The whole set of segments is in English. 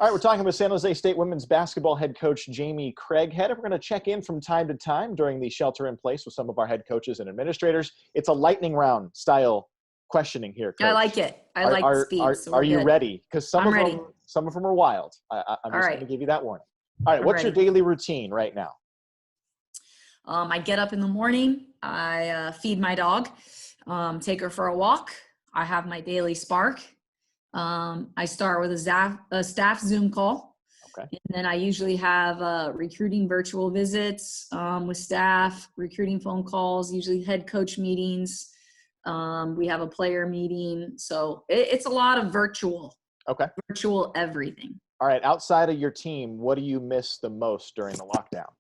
All right, we're talking with San Jose State women's basketball head coach Jamie Craighead. We're going to check in from time to time during the shelter-in-place with some of our head coaches and administrators. It's a lightning round style questioning here, Coach. I like it. I like the speed. So are you ready? Because some of them are wild. I'm just going to give you that warning. All right, what's your daily routine right now? I get up in the morning. I feed my dog, take her for a walk. I have my daily spark. I start with a staff Zoom call. Okay. And then I usually have recruiting virtual visits with staff, recruiting phone calls, usually head coach meetings. We have a player meeting. So it's a lot of virtual. Okay. Virtual everything. All right. Outside of your team, what do you miss the most during the lockdown?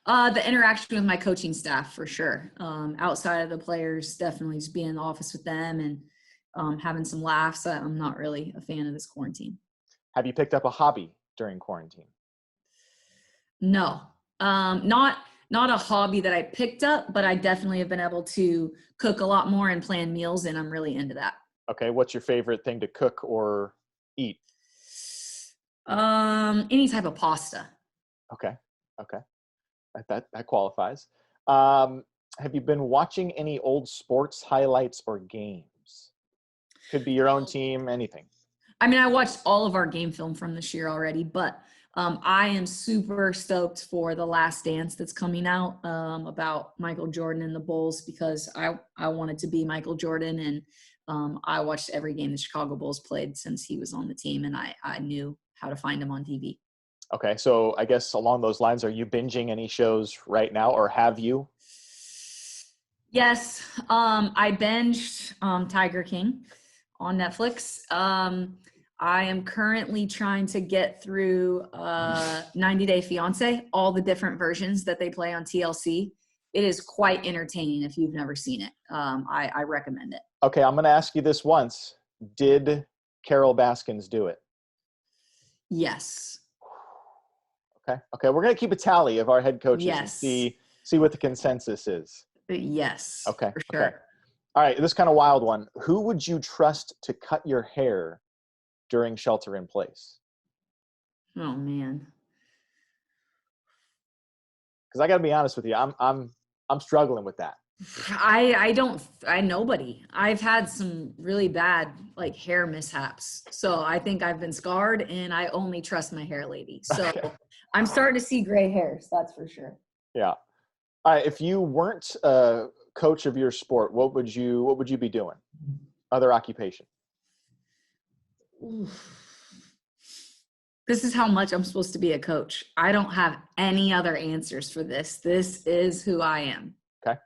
The interaction with my coaching staff, for sure. Outside of the players, definitely just being in the office with them and having some laughs. I'm not really a fan of this quarantine. Have you picked up a hobby during quarantine? No, not a hobby that I picked up, but I definitely have been able to cook a lot more and plan meals, and I'm really into that. Okay. What's your favorite thing to cook or eat? Any type of pasta. Okay. That qualifies. Have you been watching any old sports highlights or games? Could be your own team, anything. I mean, I watched all of our game film from this year already, but I am super stoked for The Last Dance that's coming out about Michael Jordan and the Bulls, because I wanted to be Michael Jordan, and I watched every game the Chicago Bulls played since he was on the team, and I knew how to find him on TV. Okay, so I guess along those lines, are you binging any shows right now, or have you? Yes, I binged Tiger King on Netflix. I am currently trying to get through 90 Day Fiancé, all the different versions that they play on TLC. It is quite entertaining if you've never seen it. I recommend it. Okay, I'm going to ask you this once. Did Carol Baskins do it? Yes. Okay, we're going to keep a tally of our head coaches and see what the consensus is. Yes. Okay. For sure. Okay. All right, this kind of wild one. Who would you trust to cut your hair during shelter in place? Oh man. Because I got to be honest with you, I'm struggling with that. Nobody. I've had some really bad hair mishaps. So I think I've been scarred, and I only trust my hair lady. So I'm starting to see gray hairs. That's for sure. Yeah. All right. If you weren't a coach of your sport, what would you be doing? Other occupation? Oof. This is how much I'm supposed to be a coach. I don't have any other answers for this. This is who I am. Okay.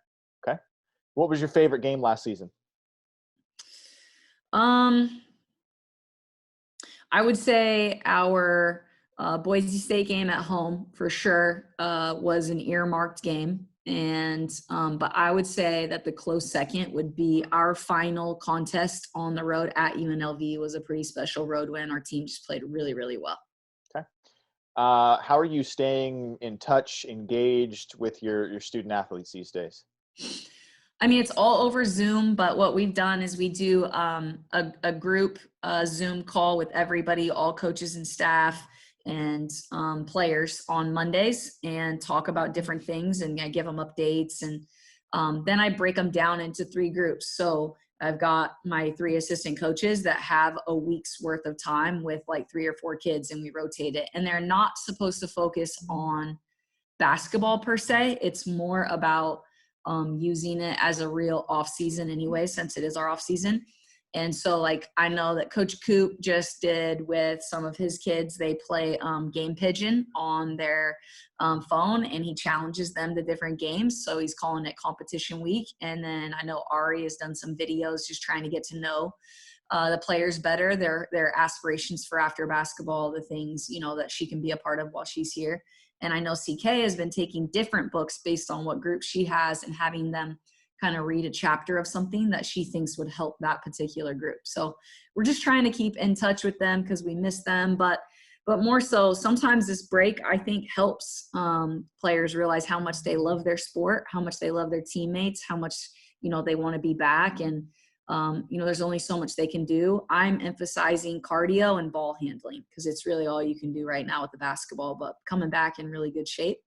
What was your favorite game last season? I would say our Boise State game at home for sure was an earmarked game. And but I would say that the close second would be our final contest on the road at UNLV. Was a pretty special road win. Our team just played really, really well. Okay. How are you staying in touch, engaged with your student athletes these days? I mean, it's all over Zoom, but what we've done is we do a group Zoom call with everybody, all coaches and staff and players on Mondays, and talk about different things, and I give them updates, and then I break them down into 3 groups. So I've got my 3 assistant coaches that have a week's worth of time with 3 or 4 kids, and we rotate it, and they're not supposed to focus on basketball per se. It's more about using it as a real off season anyway, since it is our off season. And so I know that Coach Coop just did with some of his kids, they play Game Pigeon on their phone, and he challenges them to different games. So he's calling it competition week. And then I know Ari has done some videos just trying to get to know the players better, their aspirations for after basketball, the things, that she can be a part of while she's here. And I know CK has been taking different books based on what group she has and having them kind of read a chapter of something that she thinks would help that particular group. So we're just trying to keep in touch with them because we miss them. But more so, sometimes this break, I think, helps players realize how much they love their sport, how much they love their teammates, how much, they want to be back. And there's only so much they can do. I'm emphasizing cardio and ball handling because it's really all you can do right now with the basketball, but coming back in really good shape.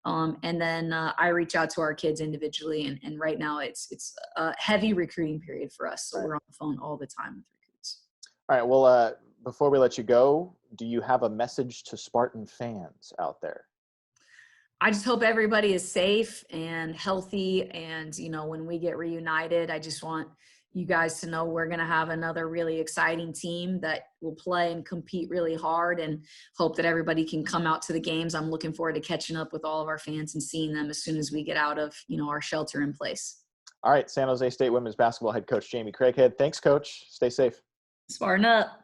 And then I reach out to our kids individually, and right now it's a heavy recruiting period for us. So we're on the phone all the time with recruits. All right. Well, before we let you go, do you have a message to Spartan fans out there? I just hope everybody is safe and healthy. And, when we get reunited, I just want you guys to know we're going to have another really exciting team that will play and compete really hard, and hope that everybody can come out to the games. I'm looking forward to catching up with all of our fans and seeing them as soon as we get out of, our shelter in place. All right. San Jose State women's basketball head coach Jamie Craighead. Thanks, Coach. Stay safe. Spartan up.